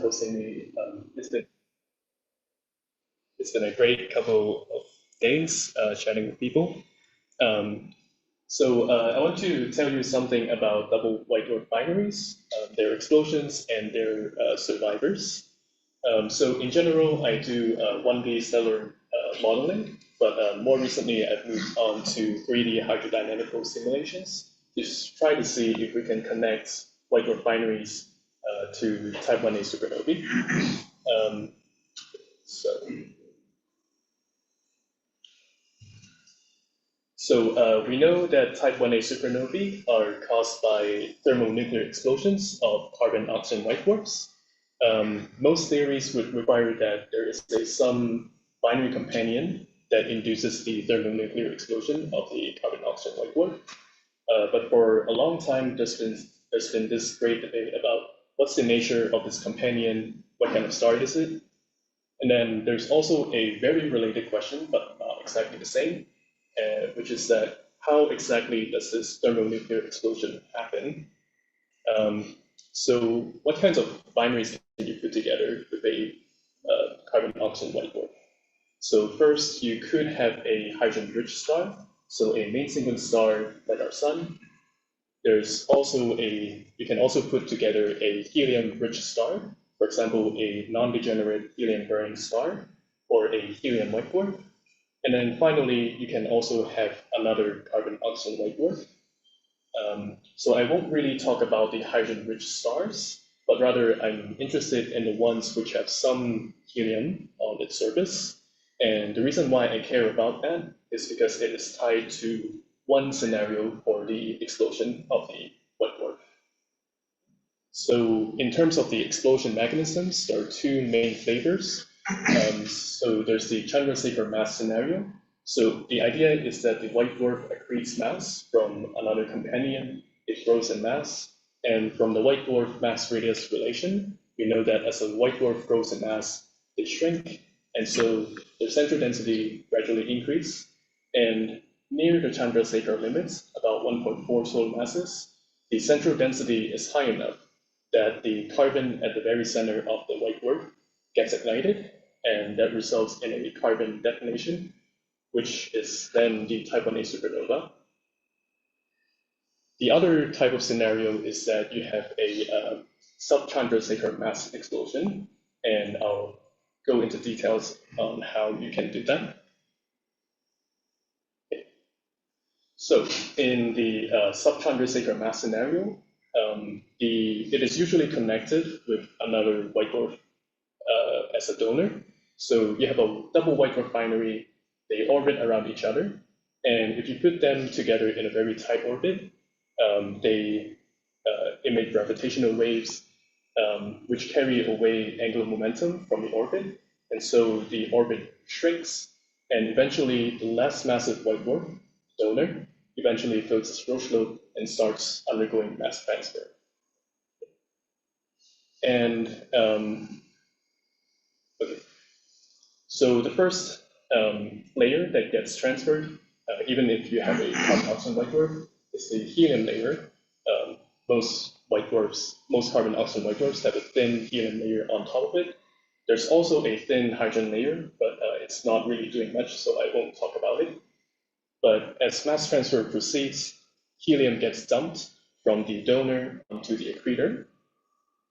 hosting me. It's been a great couple of days chatting with people. I want to tell you something about double white dwarf binaries, their explosions, and their survivors. So in general, I do 1D stellar modeling, but more recently I've moved on to 3D hydrodynamical simulations to try to see if we can connect white dwarf binaries to type 1a supernovae. We know that type 1a supernovae are caused by thermonuclear explosions of carbon-oxygen white dwarfs. Most theories would require that there is some binary companion that induces the thermonuclear explosion of the carbon-oxygen white dwarf. But for a long time, there's been this great debate about what's the nature of this companion, what kind of star is it? And then there's also a very related question, but not exactly the same, which is that how exactly does this thermonuclear explosion happen? So what kinds of binaries can you put together with a carbon-oxygen white dwarf? So first, you could have a hydrogen-rich star, so a main sequence star like our sun. There's also you can also put together a helium-rich star, for example, a non-degenerate helium-burning star, or a helium white dwarf. And then finally, you can also have another carbon-oxygen white dwarf. So I won't really talk about the hydrogen-rich stars, but rather I'm interested in the ones which have some helium on its surface. And the reason why I care about that is because it is tied to one scenario for the explosion of the white dwarf. So in terms of the explosion mechanisms, there are two main flavors. So there's the Chandrasekhar mass scenario. So the idea is that the white dwarf accretes mass from another companion, it grows in mass, and from the white dwarf mass radius relation, we know that as a white dwarf grows in mass, they shrink, and so their central density gradually increase, and near the Chandrasekhar limits, about 1.4 solar masses, the central density is high enough that the carbon at the very center of the white dwarf gets ignited, and that results in a carbon detonation, which is then the type 1a supernova. The other type of scenario is that you have a sub-Chandrasekhar mass explosion, and I'll go into details on how you can do that. Okay. So in the sub-Chandrasekhar mass scenario, it is usually connected with another white dwarf as a donor. So you have a double white dwarf binary, they orbit around each other, and if you put them together in a very tight orbit, they emit gravitational waves which carry away angular momentum from the orbit, and so the orbit shrinks, and eventually the less massive white dwarf, donor, eventually fills its Roche lobe and starts undergoing mass transfer. And okay, so the first layer that gets transferred, even if you have a carbon-oxygen white dwarf, is the helium layer. Most carbon-oxygen white dwarfs have a thin helium layer on top of it. There's also a thin hydrogen layer, but it's not really doing much, so I won't talk about it. But as mass transfer proceeds, helium gets dumped from the donor onto the accretor.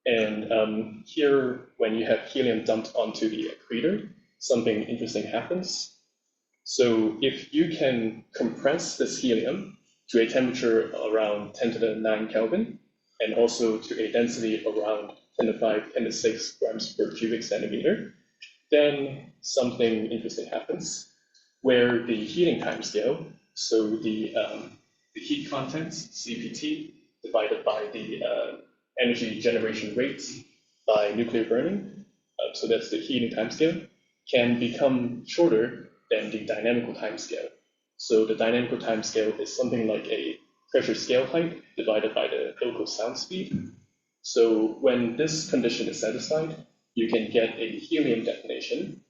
And here, when you have helium dumped onto the accretor, something interesting happens. So if you can compress this helium to a temperature around 10 to the 9 Kelvin, and also to a density around 10 to 5, 10 to 6 grams per cubic centimeter, then something interesting happens, where the heating timescale, so the heat content, CPT, divided by the energy generation rate by nuclear burning, so that's the heating timescale, can become shorter than the dynamical timescale. So the dynamical timescale is something like a pressure scale height divided by the local sound speed. So when this condition is satisfied, you can get a helium detonation.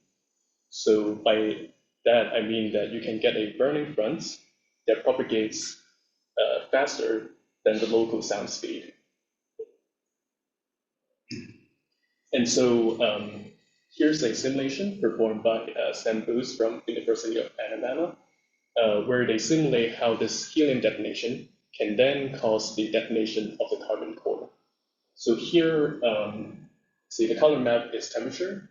So by that, I mean that you can get a burning front that propagates faster than the local sound speed. And so here's a simulation performed by Sam Booth from University of Alabama, where they simulate how this helium detonation can then cause the detonation of the carbon core. So here, see the color map is temperature.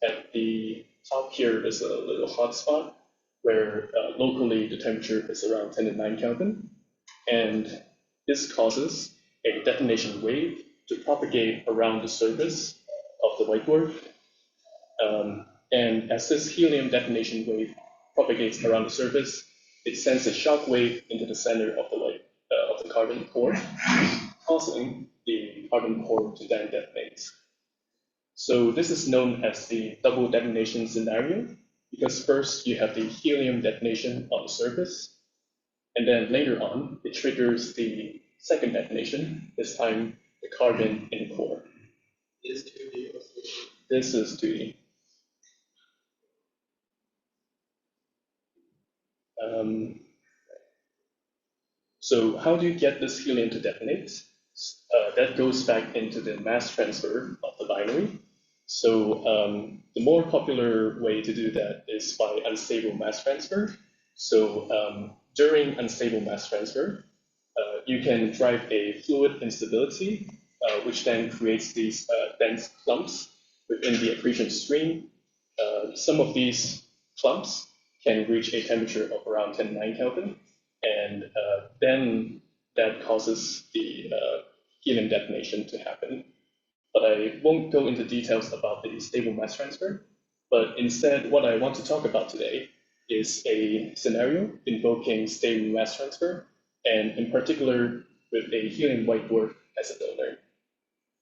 At the top here is a little hot spot where locally the temperature is around 10 to 9 Kelvin. And this causes a detonation wave to propagate around the surface of the white dwarf. And as this helium detonation wave propagates around the surface, it sends a shock wave into the center of the carbon core, causing the carbon core to then detonate. So this is known as the double detonation scenario, because first you have the helium detonation on the surface, and then later on it triggers the second detonation, this time the carbon in the core. Is 2D or 3D? This is 2D. So how do you get this helium to detonate? That goes back into the mass transfer of the binary. So the more popular way to do that is by unstable mass transfer. So during unstable mass transfer, you can drive a fluid instability, which then creates these dense clumps within the accretion stream. Some of these clumps can reach a temperature of around 10 to 9 Kelvin, and then that causes the helium detonation to happen. But I won't go into details about the stable mass transfer, but instead what I want to talk about today is a scenario invoking stable mass transfer, and in particular with a helium white dwarf as a donor.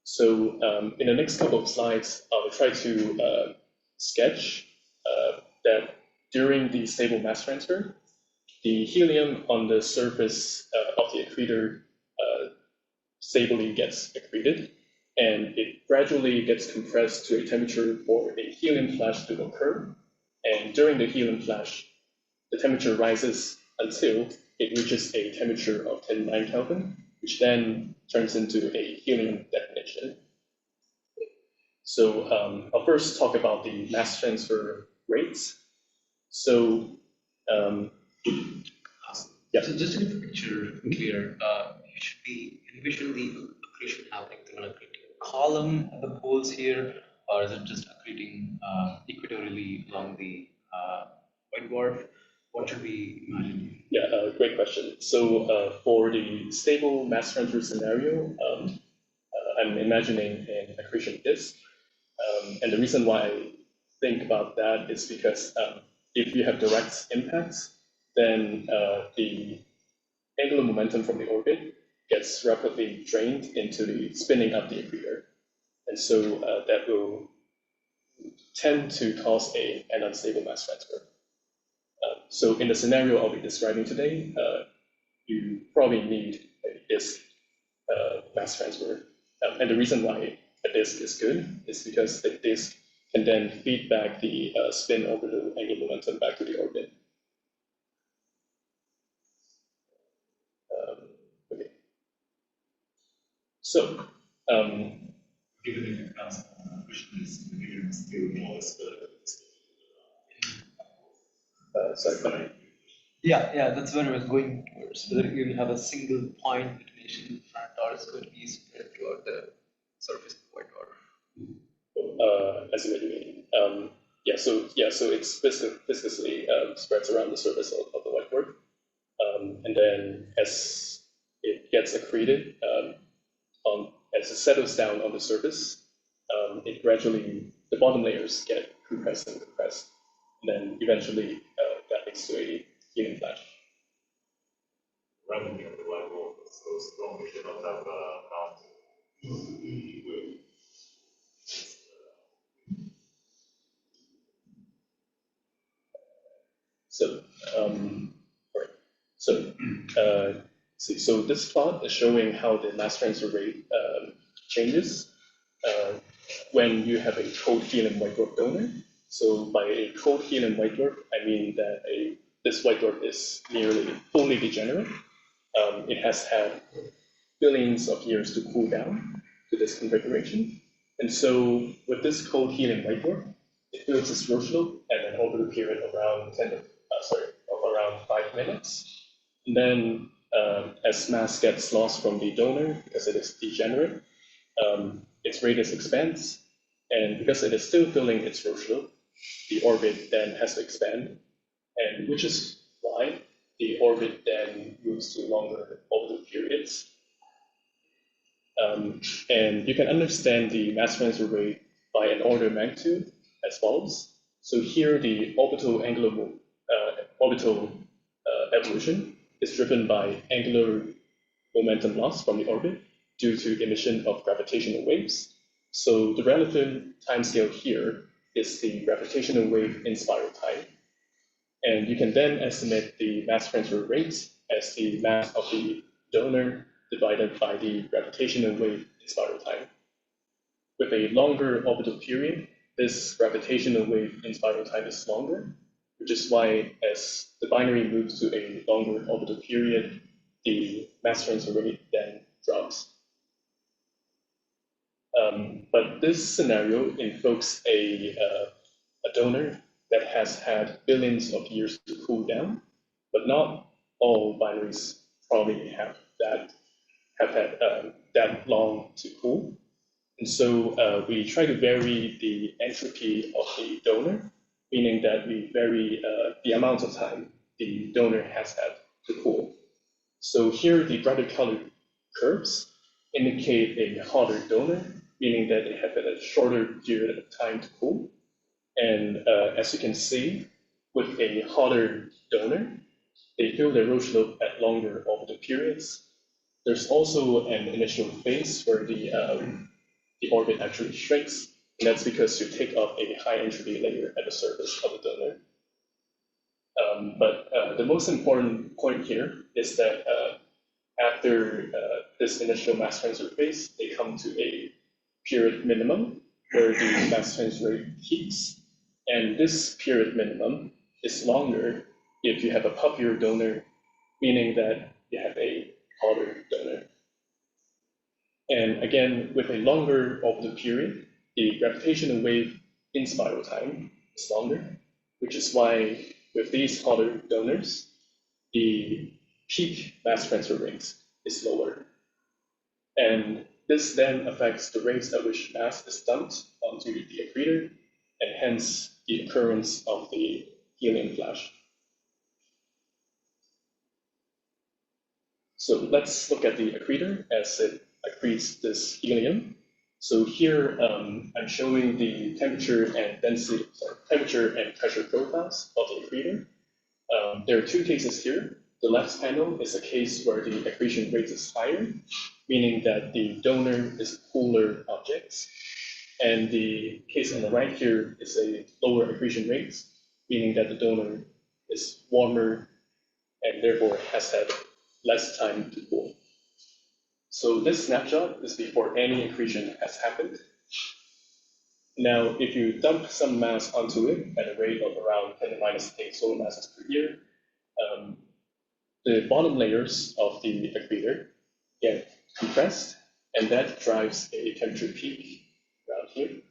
So in the next couple of slides, I'll try to sketch that during the stable mass transfer, the helium on the surface of the accretor stably gets accreted, and it gradually gets compressed to a temperature for a helium flash to occur. And during the helium flash, the temperature rises until it reaches a temperature of 10 to 9 Kelvin, which then turns into a helium detonation. So I'll first talk about the mass transfer rates. So yeah. So just to get the picture clear, you should be envision the accretion happening through an accreting column at the poles here, or is it just accreting equatorially along the white dwarf? What should we imagine? Yeah, great question. So for the stable mass transfer scenario, I'm imagining an accretion disk. And the reason why I think about that is because if you have direct impacts, then the angular momentum from the orbit gets rapidly drained into the spinning up the accretor. And so that will tend to cause an unstable mass transfer. So in the scenario I'll be describing today, you probably need a disk mass transfer. And the reason why a disk is good is because the disk can then feed back the spin orbital angular momentum back to the orbit. Okay. So, given the question is given still more or less sorry. Yeah, that's where I was going towards. Whether you will have a single point detonation in front, or it's going to be spread throughout the surface of the white dwarf. I see what you mean. So it's viscously spreads around the surface of the white dwarf, and then as it gets accreted, as it settles down on the surface, it gradually the bottom layers get compressed and compressed, and then eventually that leads to a helium flash. randomly on the white dwarf is so strong we cannot have mountain with So this plot is showing how the mass transfer rate changes when you have a cold helium white dwarf donor. So by a cold helium white dwarf, I mean that this white dwarf is nearly fully degenerate. It has had billions of years to cool down to this configuration. And so with this cold helium white dwarf, it fills its Roche-loop at an orbital period around of around 5 minutes. And then as mass gets lost from the donor because it is degenerate, its radius expands, and because it is still filling its Roche-loop, the orbit then has to expand, and which is why the orbit then moves to longer orbital periods. And you can understand the mass transfer rate by an order of magnitude as follows. So here the orbital evolution is driven by angular momentum loss from the orbit due to emission of gravitational waves. So the relative timescale here is the gravitational wave in spiral time. And you can then estimate the mass transfer rate as the mass of the donor divided by the gravitational wave in spiral time. With a longer orbital period, this gravitational wave in spiral time is longer, which is why as the binary moves to a longer orbital period, the mass transfer rate then drops. But this scenario invokes a donor that has had billions of years to cool down, but not all binaries probably have had that long to cool. And so we try to vary the entropy of the donor, meaning that we vary the amount of time the donor has had to cool. So here the brighter colored curves indicate a hotter donor, meaning that they have had a shorter period of time to cool. And as you can see, with a hotter donor, they fill their Roche-loop at longer orbital periods. There's also an initial phase where the orbit actually shrinks, and that's because you take up a high entropy layer at the surface of the donor. But the most important point here is that after this initial mass transfer phase, they come to a period minimum where the mass transfer rate peaks. And this period minimum is longer if you have a puffier donor, meaning that you have a hotter donor. And again, with a longer orbital period, the gravitational wave in spiral time is longer, which is why with these hotter donors, the peak mass transfer rate is lower. And this then affects the rates at which mass is dumped onto the accretor, and hence the occurrence of the helium flash. So let's look at the accretor as it accretes this helium. So here I'm showing the temperature and pressure profiles of the accretor. There are two cases here. The left panel is a case where the accretion rate is higher, meaning that the donor is a cooler object. And the case on the right here is a lower accretion rate, meaning that the donor is warmer and therefore has had less time to cool. So this snapshot is before any accretion has happened. Now, if you dump some mass onto it at a rate of around 10 to the minus 8 solar masses per year, the bottom layers of the accretor get compressed, and that drives a temperature peak around here.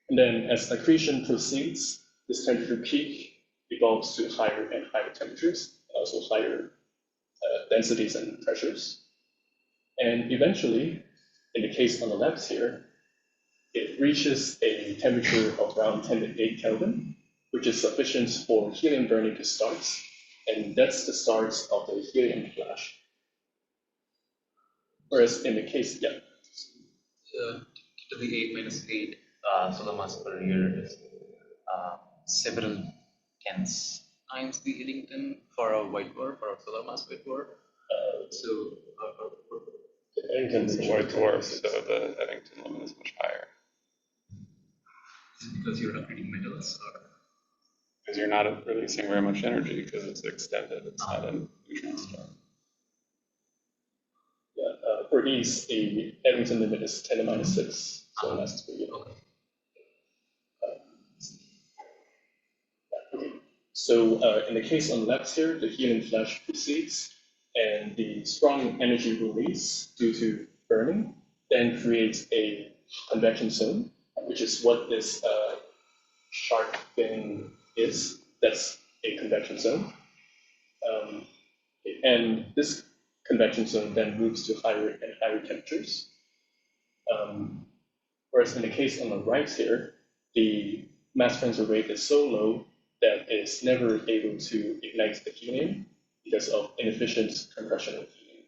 And then as accretion proceeds, this temperature peak evolves to higher and higher temperatures, and also higher densities and pressures. And eventually, in the case on the left here, it reaches a temperature of around 10 to 8 Kelvin, which is sufficient for helium burning to start. And that's the start of the helium flash. Whereas in the case, yeah. To the 8 minus 8 solar mass per year is several tens times the Eddington for a white dwarf, for a solar mass white dwarf. Eddington's a white dwarf, so the Eddington limit is much higher. Is it because you're accreting metals, or? Because you're not releasing very much energy because it's extended, it's not a neutron star. Yeah, for these, the Eddington limit is 10 to the minus 6 solar masses per year. So in the case on the left here, the helium flash proceeds, and the strong energy release due to burning then creates a convection zone, which is what this sharp thing is. That's a convection zone. And this convection zone then moves to higher and higher temperatures. Whereas in the case on the right here, the mass transfer rate is so low that it's never able to ignite the helium because of inefficient compression of helium.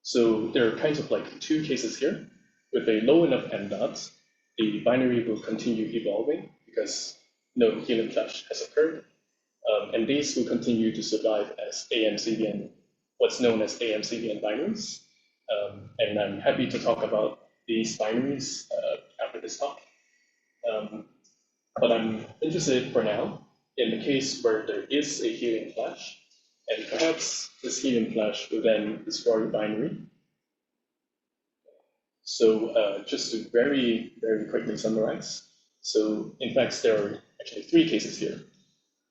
So there are kind of like two cases here. With a low enough m dot, the binary will continue evolving because no helium flash has occurred. And these will continue to survive as AMCVN, what's known as AMCVN binaries. And I'm happy to talk about these binaries after this talk. But I'm interested for now in the case where there is a helium flash, and perhaps this helium flash will then destroy the binary. So just to very, very quickly summarize. So in fact, there are actually three cases here.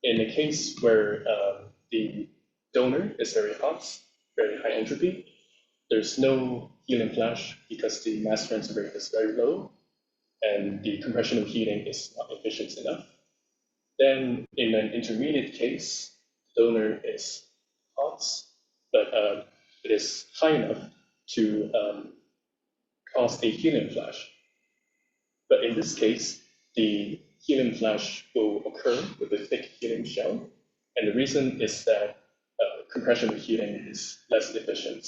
In a case where the donor is very hot, very high entropy, there's no helium flash because the mass transfer rate is very low and the compression of heating is not efficient enough. Then in an intermediate case, the donor is hot, but it is high enough to cause a helium flash. But in this case, the helium flash will occur with a thick helium shell. And the reason is that compression of heating is less efficient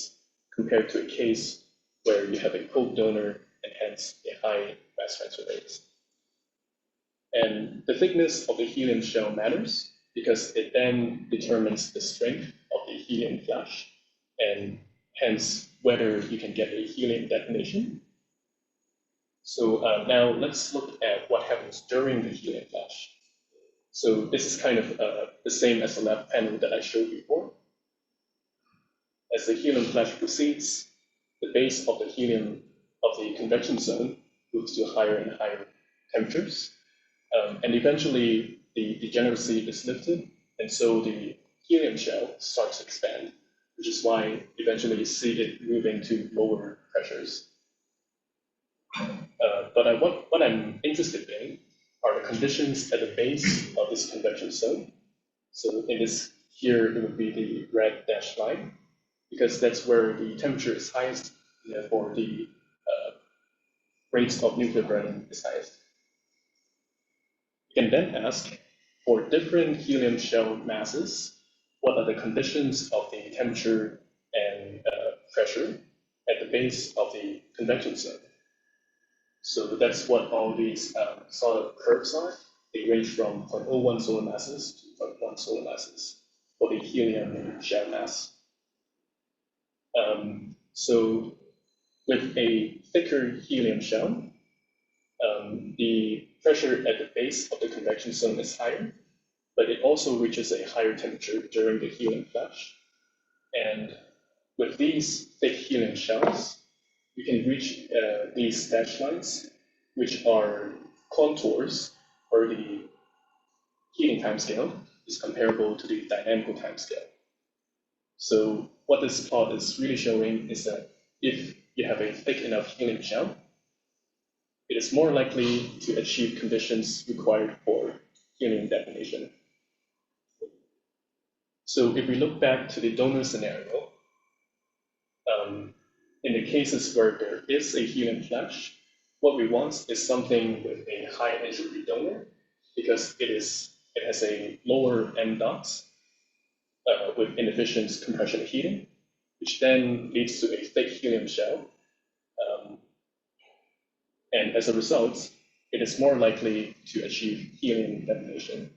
compared to a case where you have a cold donor and hence a high mass transfer rate. And the thickness of the helium shell matters because it then determines the strength of the helium flash and hence whether you can get a helium detonation. So now let's look at what happens during the helium flash. So this is kind of the same as the left panel that I showed before. As the helium flash proceeds, the base of the helium of the convection zone moves to higher and higher temperatures. And eventually the degeneracy is lifted, and so the helium shell starts to expand, which is why eventually you see it moving to lower pressures. But what I'm interested in are the conditions at the base of this convection zone. So in this here, it would be the red dashed line, because that's where the temperature is highest, and therefore the rate of nuclear burning is highest. You can then ask, for different helium shell masses, what are the conditions of the temperature and pressure at the base of the convection zone? So that's what all these sort of curves are. They range from 0.01 solar masses to 0.1 solar masses for the helium shell mass. So with a thicker helium shell, the pressure at the base of the convection zone is higher, but it also reaches a higher temperature during the helium flash. And with these thick helium shells, you can reach these dashed lines, which are contours where the heating timescale is comparable to the dynamical timescale. So what this plot is really showing is that if you have a thick enough helium shell, it is more likely to achieve conditions required for helium detonation. So if we look back to the donor scenario, in the cases where there is a helium flash, what we want is something with a high entropy donor because it has a lower m dot with inefficient compression of heating, which then leads to a thick helium shell. And as a result, it is more likely to achieve helium detonation.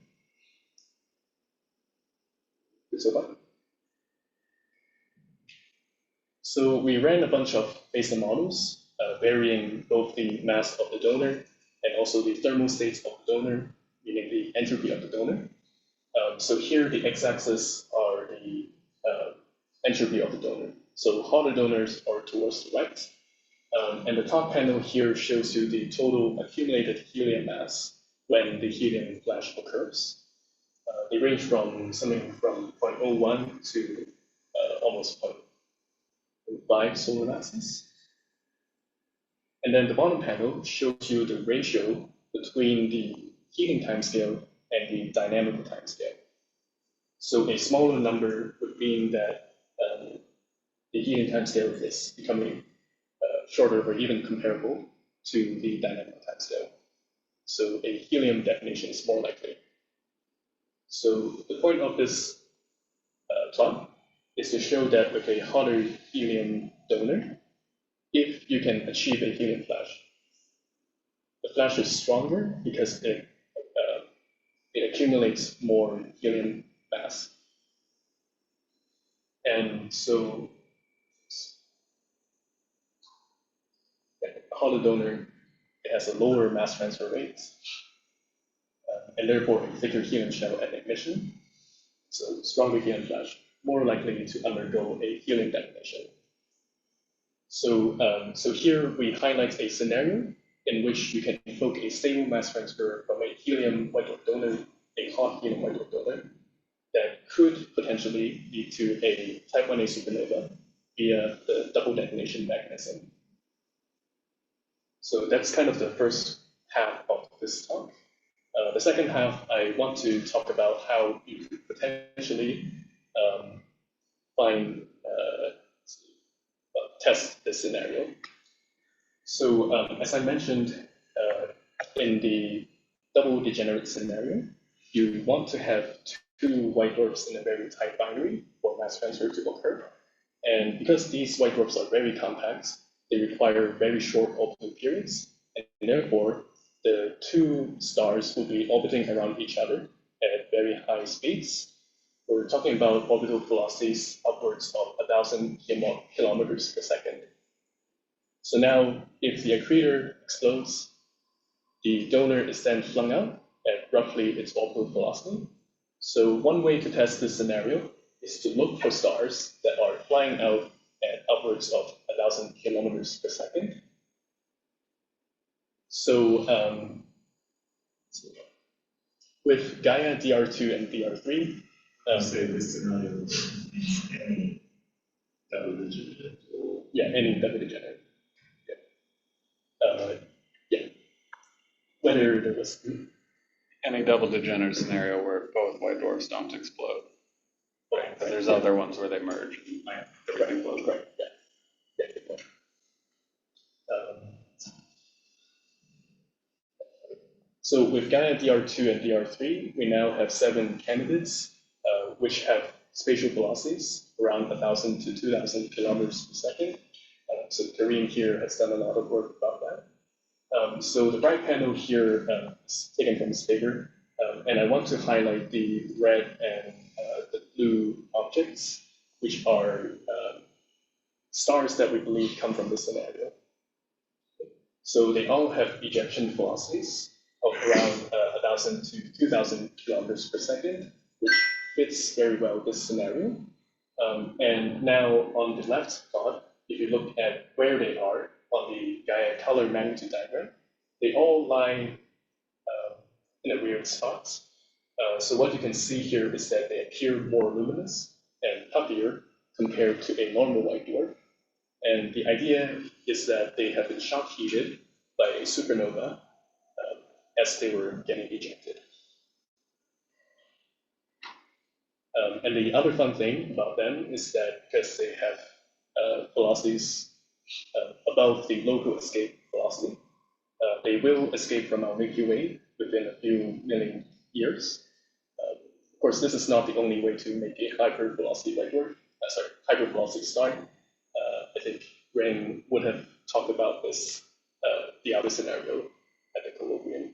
So we ran a bunch of Bayesian models, varying both the mass of the donor and also the thermal states of the donor, meaning the entropy of the donor. So here the x-axis are the entropy of the donor. So hotter donors are towards the right. And the top panel here shows you the total accumulated helium mass when the helium flash occurs. They range from something from 0.01 to almost 5 solar masses. And then the bottom panel shows you the ratio between the heating timescale and the dynamical timescale. So a smaller number would mean that the heating timescale is becoming shorter or even comparable to the dynamical timescale. So a helium detonation is more likely. So the point of this plot is to show that with a hotter helium donor, if you can achieve a helium flash, the flash is stronger because it accumulates more helium mass. And so a hotter donor, it has a lower mass transfer rate, and therefore a thicker helium shell at ignition. So stronger helium flash, more likely to undergo a helium detonation. So, so here we highlight a scenario in which you can invoke a stable mass transfer from a helium white dwarf donor, a hot helium white dwarf donor, that could potentially lead to a type 1a supernova via the double detonation mechanism. So that's kind of the first half of this talk. The second half, I want to talk about how you could potentially test this scenario. So as I mentioned, in the double degenerate scenario, you want to have two white dwarfs in a very tight binary for mass transfer to occur. And because these white dwarfs are very compact, they require very short orbital periods, and therefore the two stars will be orbiting around each other at very high speeds. We're talking about orbital velocities upwards of 1,000 kilometers per second. So now, if the accretor explodes, the donor is then flung out at roughly its orbital velocity. So one way to test this scenario is to look for stars that are flying out at upwards of 1,000 kilometers per second. So with Gaia DR2 and DR3, say this scenario is any double degenerate or yeah, any double degenerate. Yeah. Whether there was Any double degenerate scenario where both white dwarfs don't explode. right, But there's other ones where they merge and everything blows up. right, yeah, good point. So with Gaia DR2 and DR3, we now have 7 candidates which have spatial velocities around 1,000 to 2,000 kilometers per second. So Kareem here has done a lot of work about that. So the right panel here is taken from this paper, and I want to highlight the red and the blue objects, which are stars that we believe come from this scenario. So they all have ejection velocities of around 1,000 to 2,000 kilometers per second, which fits very well this scenario. And now on the left plot, if you look at where they are on the Gaia color magnitude diagram, they all lie in a weird spot. So what you can see here is that they appear more luminous and puffier compared to a normal white dwarf. And the idea is that they have been shock heated by a supernova as they were getting ejected. And the other fun thing about them is that because they have velocities above the local escape velocity, they will escape from our Milky Way within a few million years. Of course, this is not the only way to make a hypervelocity white dwarf. Hypervelocity star. I think Ren would have talked about this, the other scenario at the colloquium.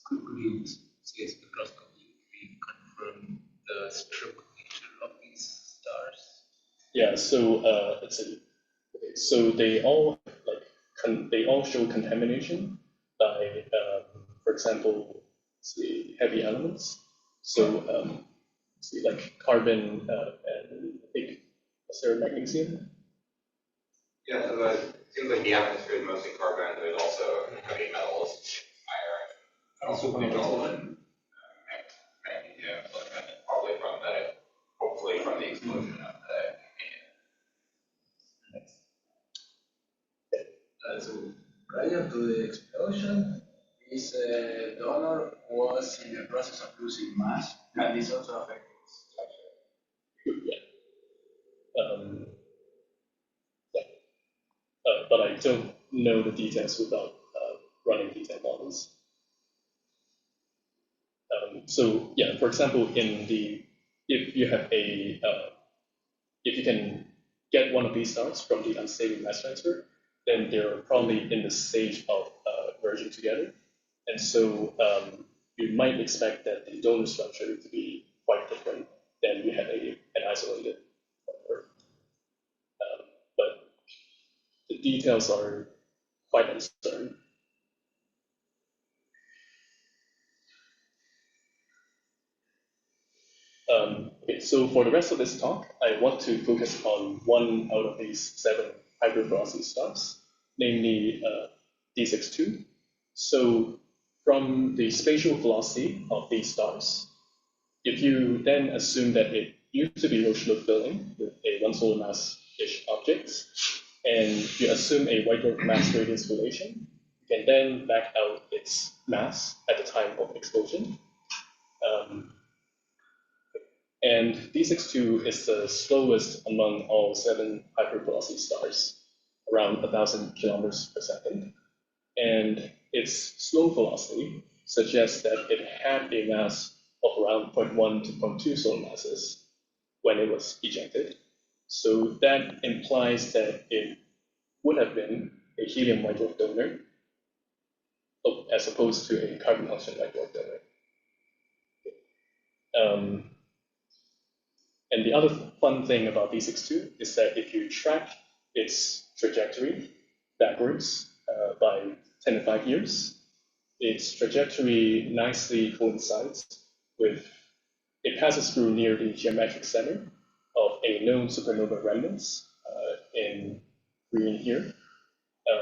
Could you see a spectroscopy confirm the strip nature of these stars? Yeah, so let's see. Okay, so they all show contamination by, for example, see heavy elements. So see like carbon and I think was there magnesium? Yeah, so it seems like the atmosphere is mostly carbon, there's also heavy metals, iron, also nickel, and magnesium, probably from the explosion of So prior to the explosion, this donor was in the process of losing mass, and this also affected its structure. Yeah. But I don't know the details without running detailed models. So yeah, for example, if you have if you can get one of these stars from the unstable mass transfer, then they're probably in the stage of merging together. And so you might expect that the donor structure to be quite different than you have an isolated one. But the details are quite uncertain. Okay, so for the rest of this talk, I want to focus on one out of these 7 hypervelocity stars, namely D62. So from the spatial velocity of these stars, if you then assume that it used to be rotational filling with a 1 solar mass-ish object, and you assume a White dwarf mass radius relation, you can then back out its mass at the time of explosion. And D62 is the slowest among all 7 hypervelocity stars, around 1,000 kilometers per second. And its slow velocity suggests that it had a mass of around 0.1 to 0.2 solar masses when it was ejected. So that implies that it would have been a helium white dwarf donor as opposed to a carbon oxygen white dwarf donor. And the other fun thing about D62 is that if you track its trajectory backwards by 10 to 5 years, its trajectory nicely coincides with, it passes through near the geometric center of a known supernova remnants in green here.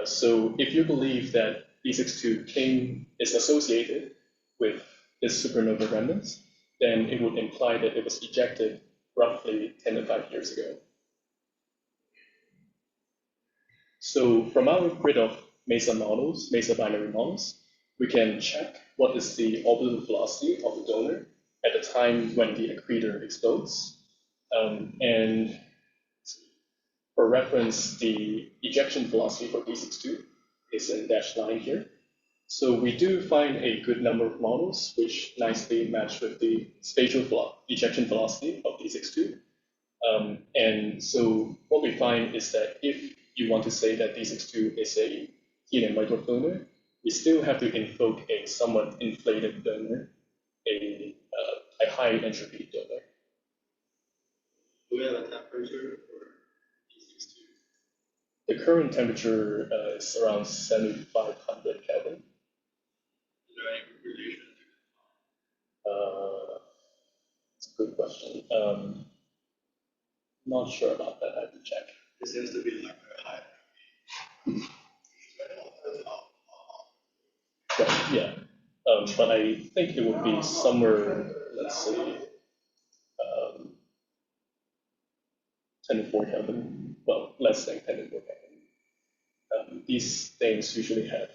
So if you believe that D62 is associated with this supernova remnants, then it would imply that it was ejected roughly 10 to 5 years ago. So from our grid of MESA models, MESA binary models, we can check what is the orbital velocity of the donor at the time when the accretor explodes. And for reference, the ejection velocity for D62 is in dashed line here. So we do find a good number of models which nicely match with the spatial ejection velocity of D62. And so what we find is that if you want to say that D62 is a helium white dwarf donor, we still have to invoke a somewhat inflated donor, a high entropy donor. Do we have a temperature for D62? The current temperature is around 7,500 Kelvin. Is there any relation It's a good question. Not sure about that. I have to check. It seems to be like very high. Right, yeah. But I think it would be somewhere, let's say, 10 to 4 Kelvin. Well, less than 10 to 4 Kelvin. These things usually have,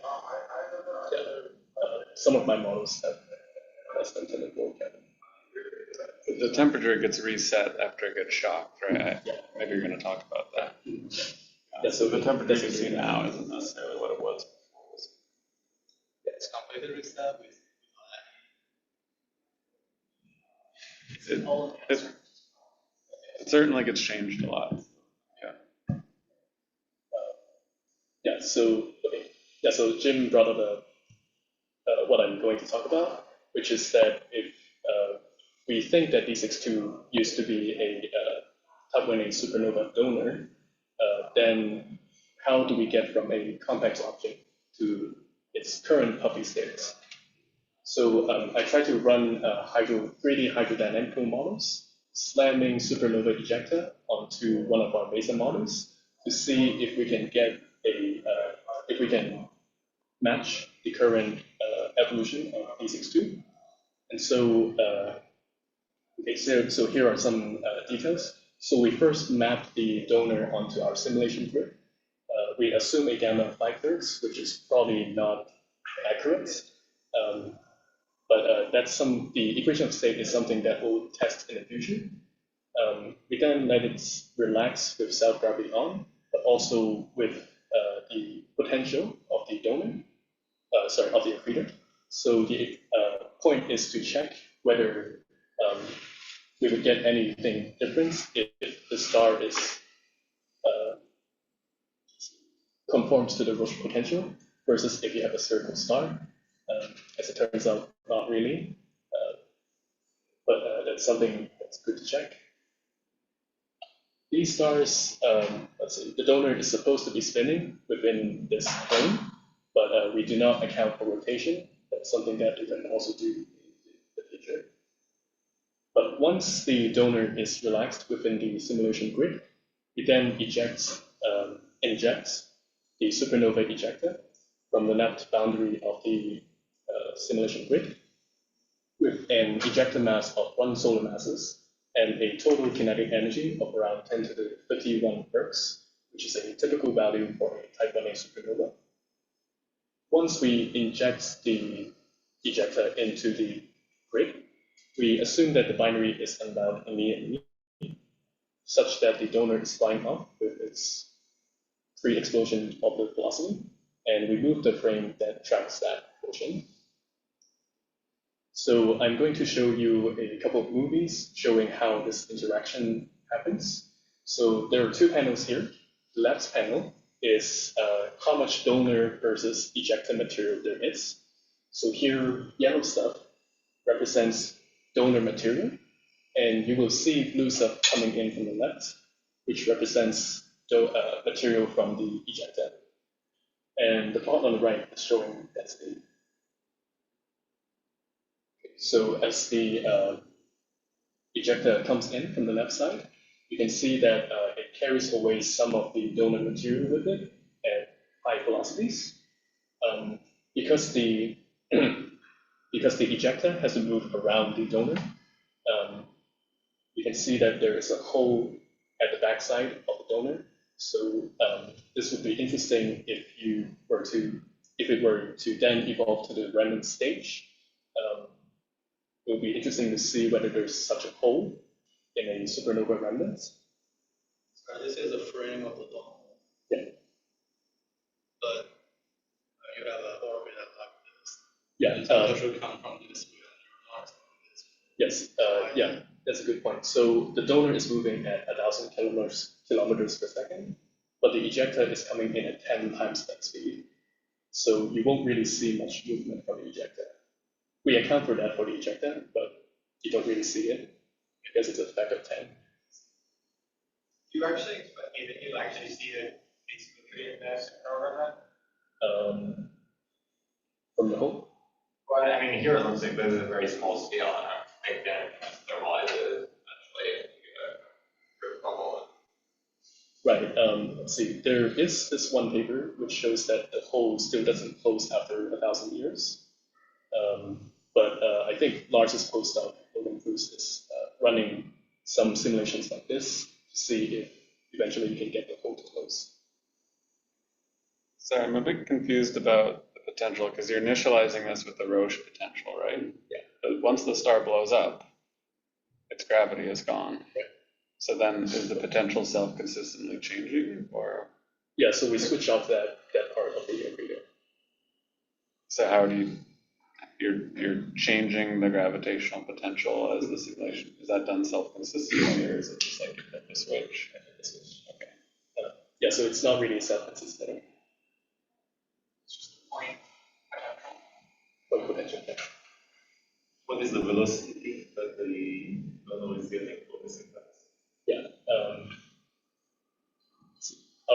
some of my models have less than 10 to 4 Kelvin. The temperature gets reset after it gets shocked, right? Yeah. Maybe you're going to talk about that. Yeah, so The temperature you see now isn't necessarily what it was before. It's completely reset with It certainly gets changed a lot. Yeah. Yeah, so okay. Yeah, so Jim brought up what I'm going to talk about, which is that if we think that D62 used to be a top-winning supernova donor, then how do we get from a complex object to its current puffy state? So I tried to run 3D hydrodynamical models, slamming supernova ejecta onto one of our MESA models to see if we can get if we can match the current evolution of D62. And so, okay, so here are some details. So we first mapped the donor onto our simulation grid we assume a gamma of 5/3, which is probably not accurate. But that's the equation of state is something that we'll test in the future. We then let it relax with self-gravity on, but also with the potential of the donor, of the accretor. So the point is to check whether we would get anything different if the star is conforms to the Roche potential versus if you have a circle star. As it turns out, not really, but that's something that's good to check. These stars, let's see, the donor is supposed to be spinning within this plane, but we do not account for rotation. That's something that we can also do in the future. But once the donor is relaxed within the simulation grid, we then inject the supernova ejecta from the left boundary of the simulation grid with an ejecta mass of 1 solar masses and a total kinetic energy of around 10 to the 31 ergs, which is a typical value for a type 1a supernova. Once we inject the ejecta into the grid, we assume that the binary is unbound immediately, such that the donor is flying off with its pre-explosion orbital velocity, and we move the frame that tracks that motion. So I'm going to show you a couple of movies showing how this interaction happens. So there are 2 panels here. The left panel is how much donor versus ejecta material there is. So here, yellow stuff represents donor material, and you will see blue stuff coming in from the left, which represents material from the ejecta. And the plot on the right is showing density. So as the ejecta comes in from the left side, you can see that it carries away some of the donor material with it at high velocities. Because the ejecta has to move around the donor, you can see that there is a hole at the backside of the donor. So this would be interesting if it were to then evolve to the remnant stage. It would be interesting to see whether there's such a hole in a supernova remnant. So this is a frame of the dome. Yeah. But you have an orbit like this. Yeah. So should come from this. Yes. Yeah. That's a good point. So the donor is moving at 1,000 kilometers per second, but the ejecta is coming in at 10 times that speed. So you won't really see much movement from the ejecta. We account for that for the ejecta, but you don't really see it because it's a factor of 10. You actually expect you'll actually see it basically create mass program? From the hole? Well, I mean, here it looks like there's a very small scale, and I think that thermalizes eventually into a group bubble. Right. Let's see. There is this one paper which shows that the hole still doesn't close after 1,000 years. But I think largest postdoc Logan Cruz is running some simulations like this to see if eventually you can get the hole to close. So I'm a bit confused about the potential because you're initializing this with the Roche potential, right? Yeah. But once the star blows up, its gravity is gone. Right. So then is the potential self-consistently changing, or? Yeah, so we switch off that part of the accretor. So how do you're changing the gravitational potential as the simulation? Is that done self-consistently, or is it just like you flip the switch? Okay. Yeah, so it's not really self-consistent. It's just a point Point potential. Yeah. What is the velocity that the donor is getting for this impact? Yeah.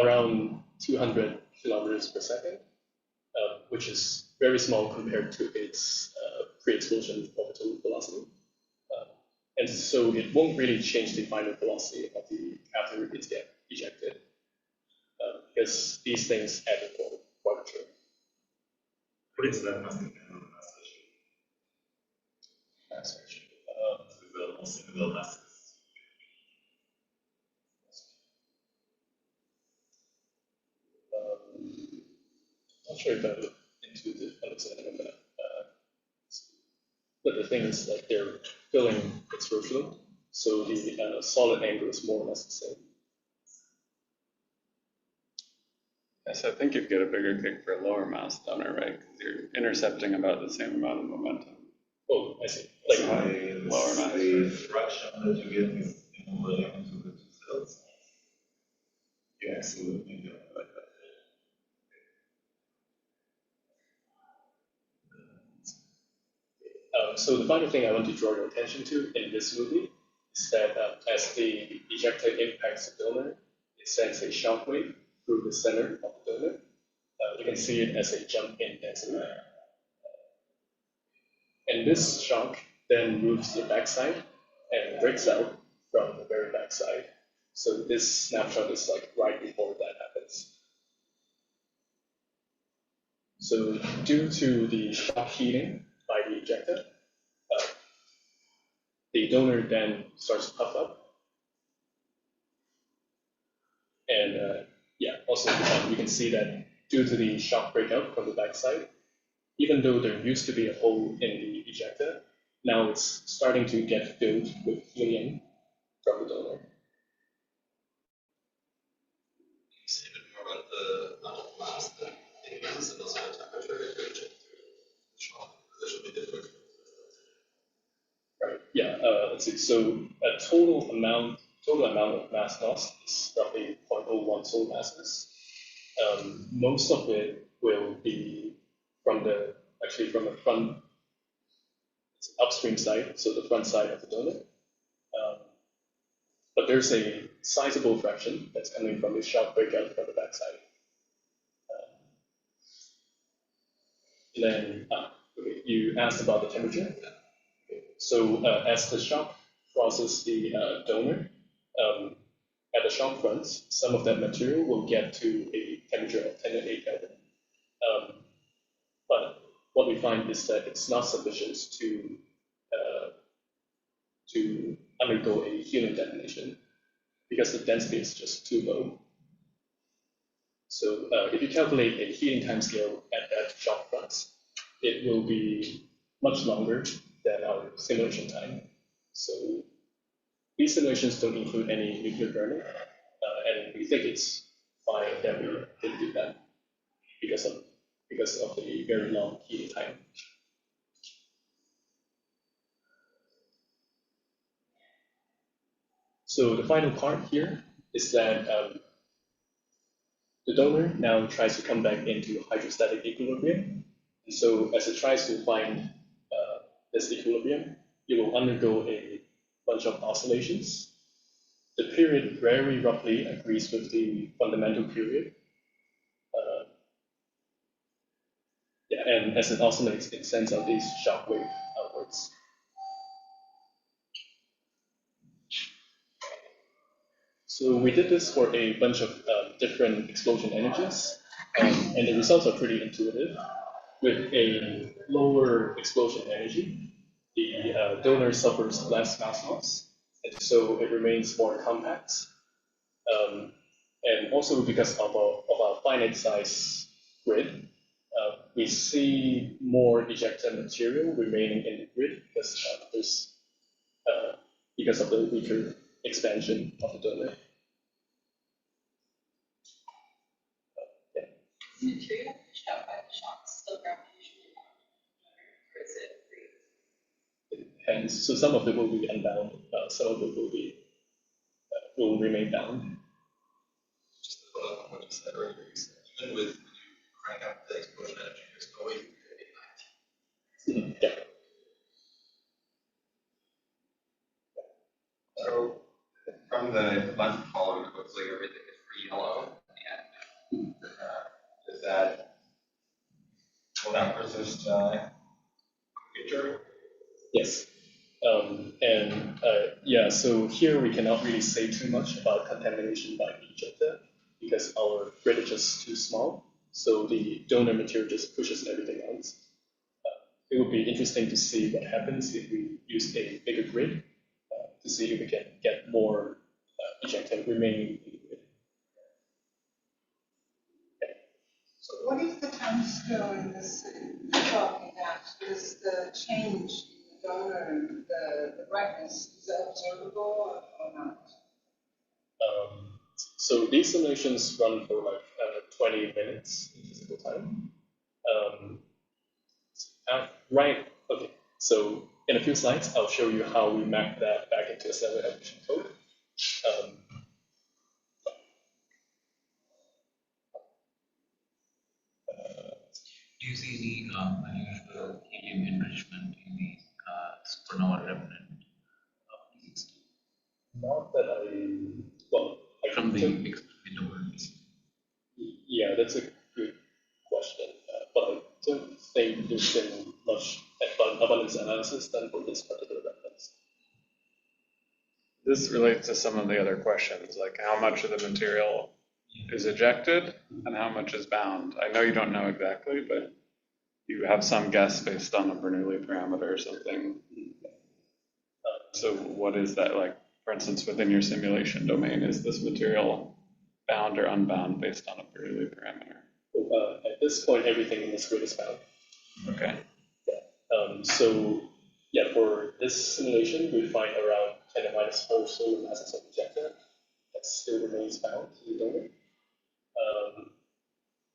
Around 200 kilometers per second, which is very small compared to its pre-explosion orbital velocity. And so it won't really change the final velocity of after it gets ejected, because these things add for quadrature. What is that mass dependent on the mass ratio? Mass ratio. Single masses. sure if I'm intuitive understanding of that. But the thing is that they're filling extra fluid, so the solid angle is more or less the same. Yes, I think you'd get a bigger kick for a lower mass donor, right? Because you're intercepting about the same amount of momentum. Oh, I see. Like Like, lower mass. the fraction that you get is equivalent to the two cells. Yeah, so maybe like that. so the final thing I want to draw your attention to in this movie is that as the ejecta impacts the donor, it sends a shock wave through the center of the donor. You can see it as a jump in density. And this shock then moves to the backside and breaks out from the very backside. So this snapshot is like right before that happens. So due to the shock heating by the ejecta, the donor then starts to puff up. And also you can see that due to the shock breakout from the backside, even though there used to be a hole in the ejecta, now it's starting to get filled with helium from the donor. Can you say a bit more about the amount of mass that increases in those high temperature radiation through the shock? This should be different. Right. Yeah. Let's see. So a total amount of mass loss is roughly 0.01 solar masses. Most of it will be from the front upstream side, so the front side of the donor. But there's a sizable fraction that's coming from the shock breakout from the backside. Okay, you asked about the temperature. So as the shock crosses the donor, at the shock fronts, some of that material will get to a temperature of 10^8 Kelvin. But what we find is that it's not sufficient to undergo a helium detonation because the density is just too low. So if you calculate a heating timescale at that shock fronts, it will be much longer than our simulation time. So these simulations don't include any nuclear burning, and we think it's fine that we didn't do that because of the very long heating time. So the final part here is that the donor now tries to come back into hydrostatic equilibrium. And so as it tries to find this equilibrium, it will undergo a bunch of oscillations. The period very roughly agrees with the fundamental period. And as it oscillates, it sends out these shock waves outwards. So we did this for a bunch of different explosion energies, and the results are pretty intuitive. With a lower explosion energy, the donor suffers less mass loss, and so it remains more compact. And also because of our finite size grid, we see more ejecta material remaining in the grid because of the weaker expansion of the donor. Is the material pushed out by the shock still gravitationally bound, or is it free? And so some of it will be unbound, some of it will remain bound. Just to follow up on what you said earlier, you said even when you crank up the explosion energy, there's no way you can ignite. Yeah. So from the left column, it looks like everything is pretty yellow. And will that persist future? Yes. So here we cannot really say too much about contamination by ejecta because our grid is just too small. So the donor material just pushes everything out. It would be interesting to see what happens if we use a bigger grid to see if we can get more ejecta remaining in the grid. So what is the I'm still in this talking out. Is the change in the donor, the brightness, is that observable or not? So these simulations run for like 20 minutes in physical time. Right, okay. So in a few slides, I'll show you how we map that back into a cellular evolution code. Do you see any unusual helium enrichment in the supernova remnant of these? Not that I, well, I From the think, experiments? yeah, that's a good question. But I don't think there's been much abundance analysis done for this particular reference. This relates to some of the other questions, like how much of the material is ejected and how much is bound. I know you don't know exactly, but you have some guess based on a Bernoulli parameter or something. So what is that like? For instance, within your simulation domain, is this material bound or unbound based on a Bernoulli parameter? At this point, everything in this grid is bound. Okay. So yeah, for this simulation, we find around 10 to minus 4 solar masses of ejecta that still remains bound to the donor.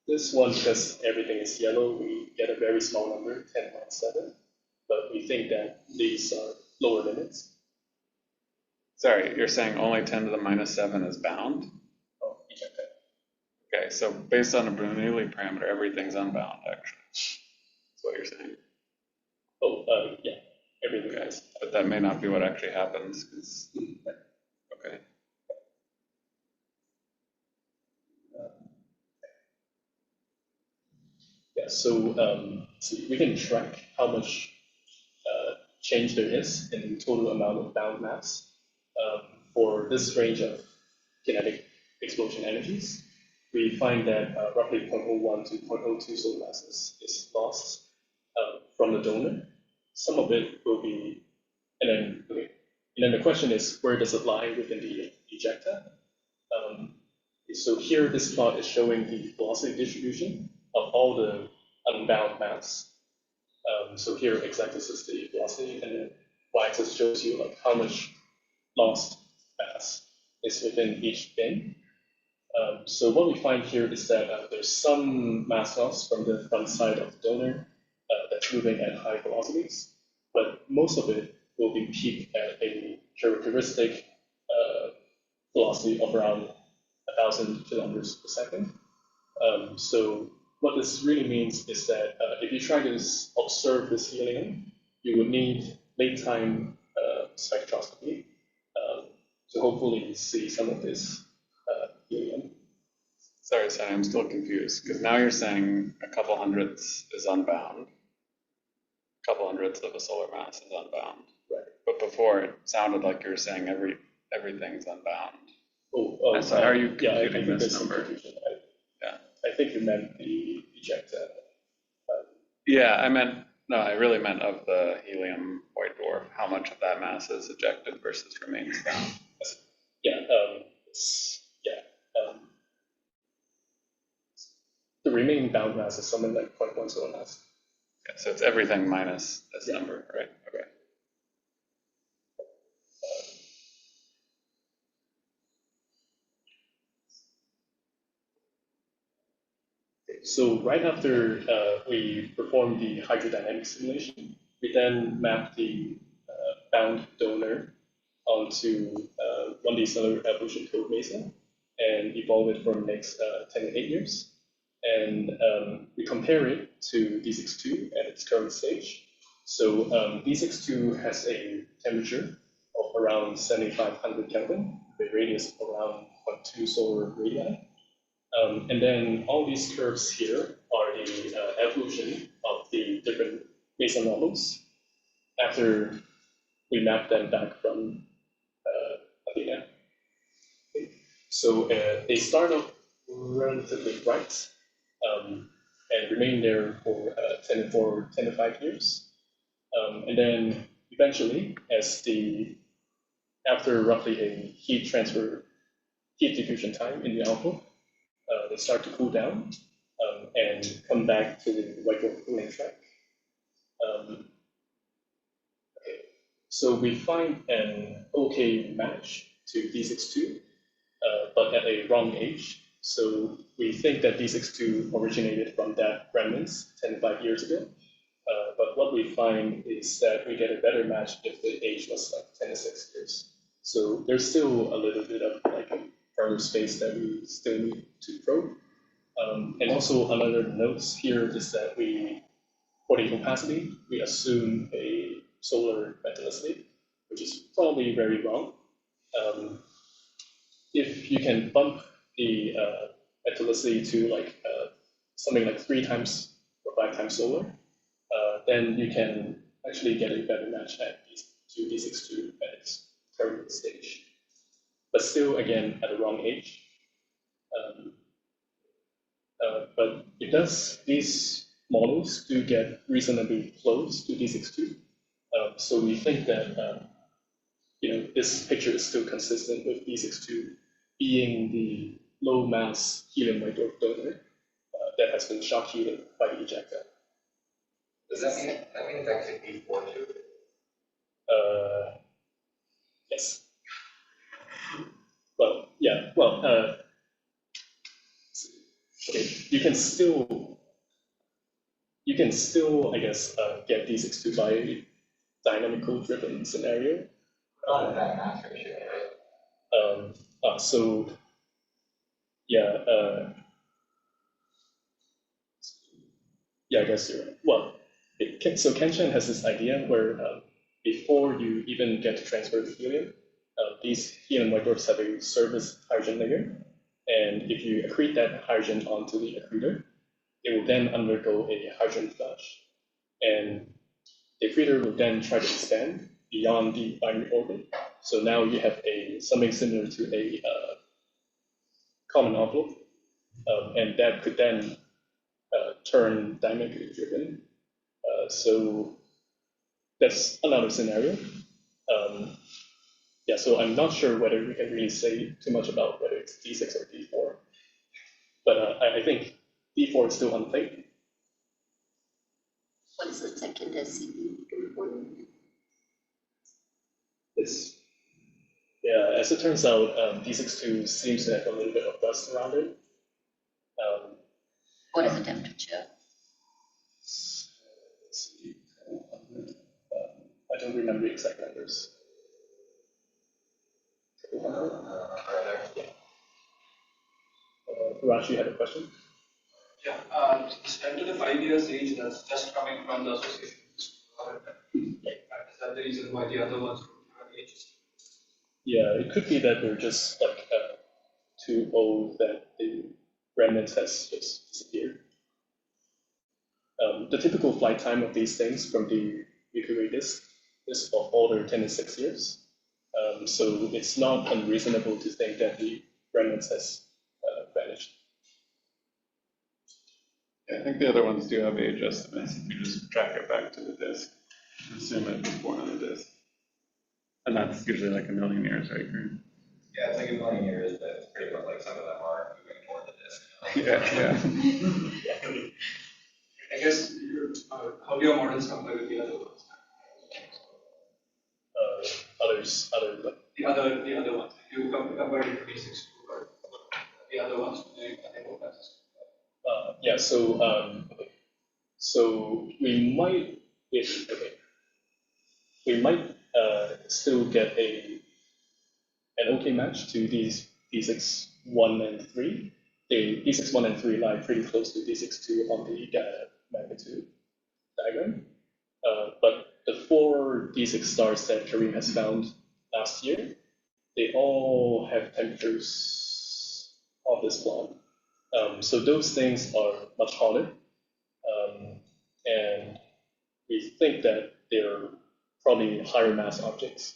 This one, because everything is yellow, we get a very small number, 10 minus 7, but we think that these are lower limits. Sorry, you're saying only 10 to the minus 7 is bound? Of ejecta. Okay, so based on a Bernoulli parameter, everything's unbound, actually. That's what you're saying. Oh, yeah, everything is. But that may not be what actually happens. 'Cause... Okay. Yeah, so we can track how much change there is in the total amount of bound mass for this range of kinetic explosion energies. We find that roughly 0.01 to 0.02 solar masses is lost from the donor. Some of it will be, and then the question is, where does it lie within the ejecta? So here, this plot is showing the velocity distribution of all the unbound mass. So here, x-axis is the velocity, and then y-axis shows you like how much lost mass is within each bin. So what we find here is that there's some mass loss from the front side of the donor that's moving at high velocities, but most of it will be peaked at a characteristic velocity of around 1,000 kilometers per second. So what this really means is that if you try to observe this helium, you would need late time spectroscopy to hopefully see some of this helium. Sorry, I'm still confused, because now you're saying a couple hundredths is unbound. A couple hundredths of a solar mass is unbound. Right. But before, it sounded like you were saying everything's unbound. Oh, so how are you yeah, computing this number? I think you meant the ejecta. Yeah, I really meant of the helium white dwarf, how much of that mass is ejected versus remains bound. Yeah, the remaining bound mass is something like 0.1 solar mass. Yeah, so it's everything minus this number, right? Okay. So right after we perform the hydrodynamic simulation, we then map the bound donor onto 1D cellular evolution code Mesa and evolve it for the next 10 to 8 years. And we compare it to D62 at its current stage. So D62 has a temperature of around 7,500 Kelvin, with a radius of around 0.2 solar radii. And then all these curves here are the evolution of the different Mesa models after we map them back from Athena. So they start off relatively bright and remain there for 10 to 5 years. And then eventually, after roughly a heat diffusion time in the output, they start to cool down. and come back to the white dwarf cooling track. Okay. So we find an okay match to D62, but at a wrong age. So we think that D62 originated from that remnants 10 to 5 years ago. But what we find is that we get a better match if the age was like 10 to 6 years. So there's still a little bit of like further space that we still need to probe. And also another note here is that for the opacity, we assume a solar metallicity, which is probably very wrong. If you can bump the metallicity to like something like 3 times or 5 times solar, then you can actually get a better match at D62 at its current stage. But still, again, at the wrong age. But these models do get reasonably close to D62. So we think that this picture is still consistent with D62 being the low mass helium white dwarf donor that has been shock heated by the ejecta. Does that mean it's actually D4 too? Yes. Well, yeah. Well, okay. You can still, I guess, get D62 by a dynamical driven scenario. Not in that mass ratio, right? So yeah, I guess you're right. Well, so Kenshin has this idea where before you even get to transfer the helium, these helium white dwarfs have a surface hydrogen layer, and if you accrete that hydrogen onto the accretor, it will then undergo a hydrogen flush, and the accretor will then try to expand beyond the binary orbit. So now you have something similar to a common envelope, and that could then turn dynamically driven. So that's another scenario. Yeah, so I'm not sure whether we can really say too much about whether it's D6 or D4, but I think D4 is still unplayed. What is the second SCP component? Yeah, as it turns out, D62 seems to have a little bit of dust around it. What is the temperature? Let's see, I don't remember the exact numbers. Yeah. Raj, you had a question? Yeah, it's 10 to the 5 years age, that's just coming from the association. Is that the reason why the other ones don't have ages? Yeah, it could be that they're just like too old that the remnant has just disappeared. The typical flight time of these things from the Mercury disk is of older 10 to 6 years. So it's not unreasonable to think that the remnants has vanished. Yeah, I think the other ones do have age estimates. If you just track it back to the disk, assume it was born on the disk. And that's usually like 1 million years, right, Karen? Yeah, it's like 1 million years, but it's pretty much like some of them are moving toward the disk. Yeah. I guess how do your models compare with the other ones? The other ones. If you compare it to D62 or the other ones, Yeah, so we might, we might still get an okay match to these D6 1 and 3. The D6 1 and 3 lie pretty close to D6 2 on the Gaia magnitude diagram. But the 4 D6 stars that Kareem has found last year, they all have temperatures of this plot. So those things are much hotter. And we think that they're probably higher mass objects.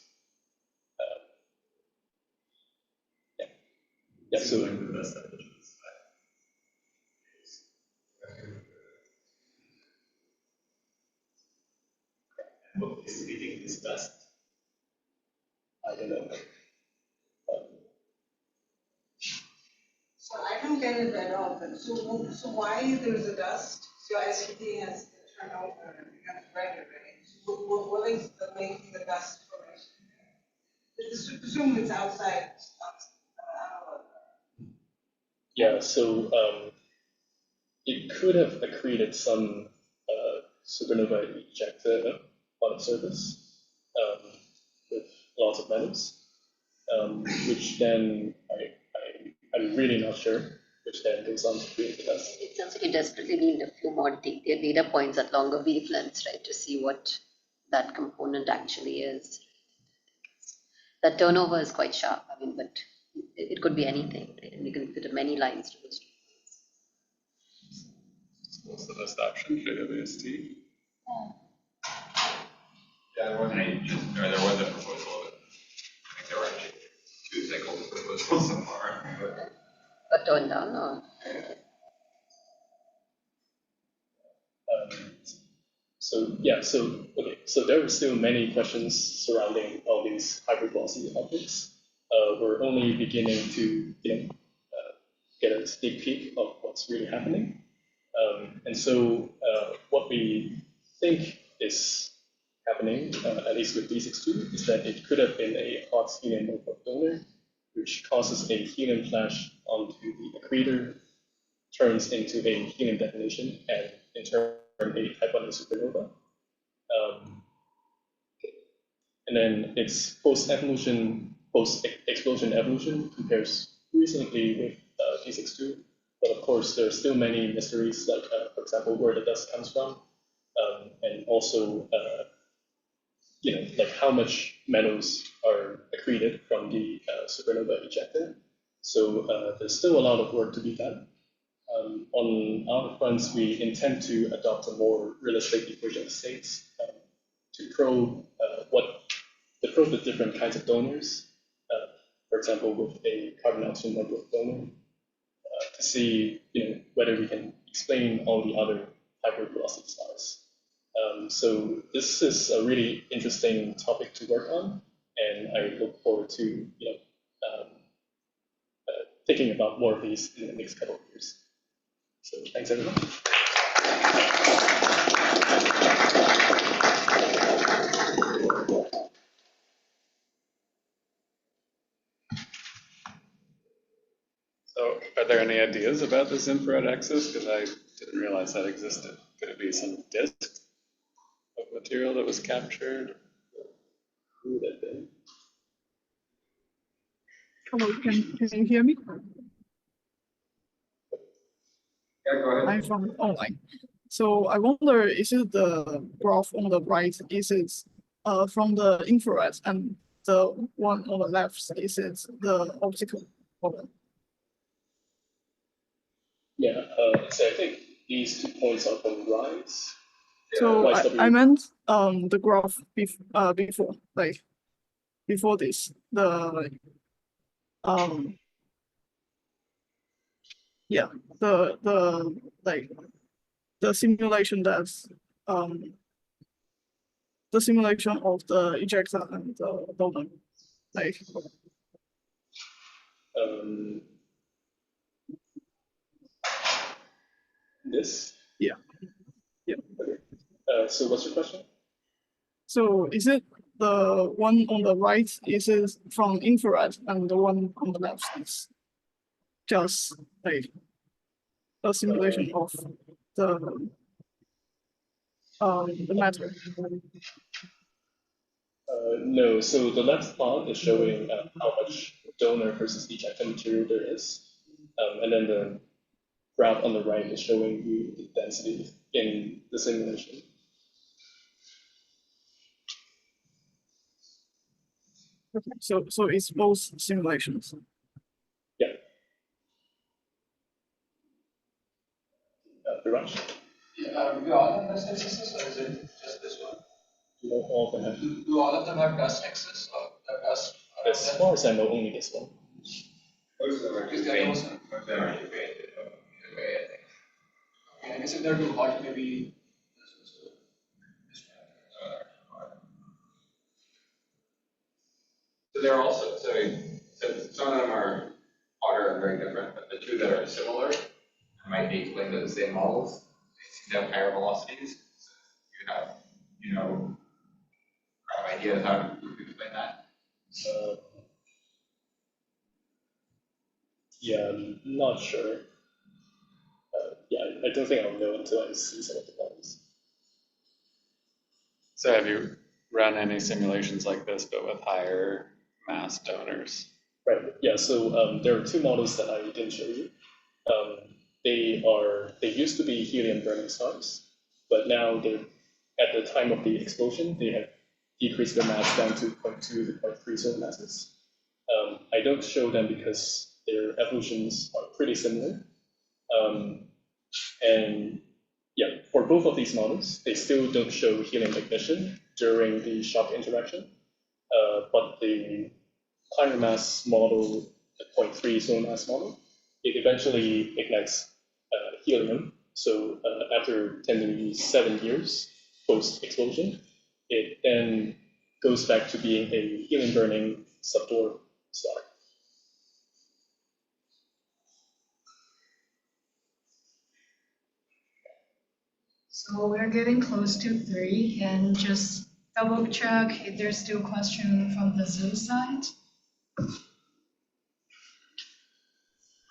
Yeah, so like the best evidence. And what is leading this best? I don't know. So I don't get it at all, but So why there's a dust? So as heating has turned over, it becomes redder, right? So what is making the dust formation? Presume it's outside. Yeah, so it could have accreted some supernova ejecta on the surface with lots of metals, which then I'm really not sure, which then goes on to create the dust. It sounds like you desperately need a few more data points at longer wavelengths, right, to see what that component actually is. That turnover is quite sharp, I mean, but it could be anything, right? And you can fit many lines to those. What's the best option? JWST? Yeah, there wasn't there was a proposal, but I think there were actually 2 cycles of proposals so far. But turned down, or? So there are still many questions surrounding all these hypervelocity objects. We're only beginning to get a sneak peek of what's really happening. And so what we think is happening, at least with D62, is that it could have been a hot helium donor, which causes a helium flash onto the accretor, turns into a helium detonation, and in turn a type 1 supernova. And then its post-explosion evolution compares reasonably with D62, but of course there are still many mysteries, like for example where the dust comes from, and also like how much metals are accreted from the supernova ejecta. So there's still a lot of work to be done. On our fronts, we intend to adopt a more realistic equation of states to probe the different kinds of donors. For example, with a carbon oxygen network donor, to see whether we can explain all the other hypervelocity stars. So this is a really interesting topic to work on, and I look forward to thinking about more of these in the next couple of years. So thanks everyone. So are there any ideas about this infrared axis? Because I didn't realize that existed. Could it be some disk of material that was captured? Who would that be? Hello, can you hear me? Yeah, go ahead. I'm from online. So I wonder, is it the graph on the right, is it from the infrared, and the one on the left, is it the optical model? Yeah, so I think these 2 points are from rise. So I meant the graph before, like before this, the yeah, the like the simulation that's the simulation of the ejecta and the donor, like this? yeah. Okay. So what's your question? So is it the one on the right, is it from infrared, and the one on the left is just like a simulation of the matter? No, so the left plot is showing how much donor versus ejecta material there is, and then the graph on the right is showing you the density in the simulation. Okay, so it's both simulations. Yeah. Viraj? Do all of them have excesses, or is it just this one? All of them have. Do all of them have dust excess or dust? As far as I know, only this one. Most of them are just faint. Most of them are just faint. Okay, I think. Okay, I guess if they're too hot, maybe this was So they're also, so some of them are hotter and very different, but the 2 that are similar might be explained by the same models. They seem to have higher velocities. So you have, kind of ideas how to explain that. Yeah, I'm not sure. Yeah, I don't think I'll know until I see some of the models. So have you run any simulations like this, but with higher mass donors? Right. Yeah. So there are two models that I didn't show you. They used to be helium burning stars, but now they're at the time of the explosion they have decreased their mass down to 0.2 to 0.3 solar masses. I don't show them because their evolutions are pretty similar. And yeah, for both of these models, they still don't show helium ignition during the shock interaction. But the higher mass model, the 0.3 solar mass model, it eventually ignites helium. So after 10 to 7 years post-explosion, it then goes back to being a helium-burning subdwarf star. So we're getting close to 3, and just double check if there's still question from the Zoom side.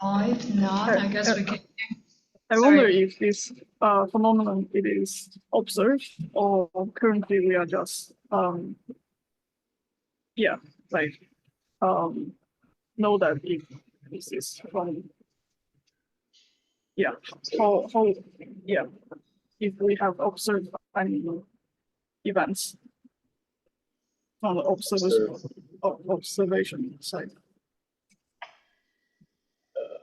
If not, I guess we can. I wonder if this phenomenon it is observed or currently we are just know that it exists from if we have observed any events from the observation side.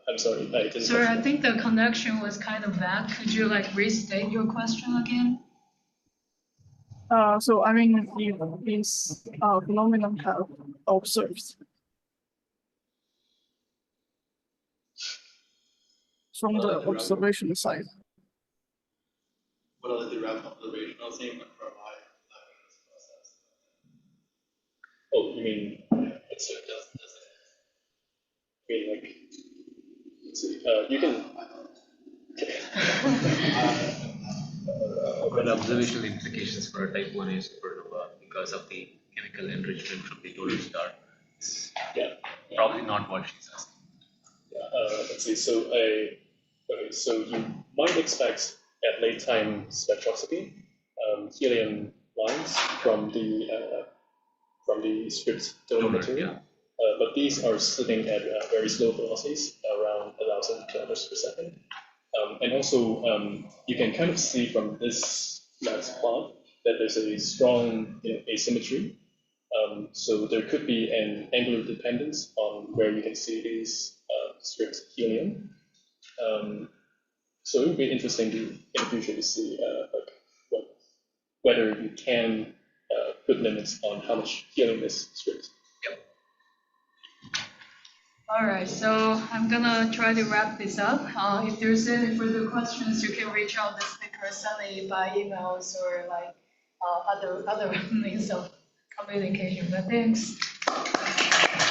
I'm sorry, I didn't. Sorry, I think the connection was kind of bad. Could you restate your question again? So I mean, if this phenomenon have observed from the observation side. What are the direct observational thing from my process? Oh, you mean it's you can. But observational implications for a type 1a supernova because of the chemical enrichment from the donor star is probably not what she's asking. Let's see. So you might expect at late time spectroscopy helium lines from the stripped donor material, but these are sitting at very slow velocities, around 1,000 kilometers per second. And also, you can kind of see from this last plot that there's a strong asymmetry. So there could be an angular dependence on where you can see these stripped helium. So it would be interesting in the future to see whether you can put limits on how much helium is stripped. All right, so I'm gonna try to wrap this up. If there's any further questions, you can reach out to the speaker, Sunny, by emails or other means of communication. But thanks.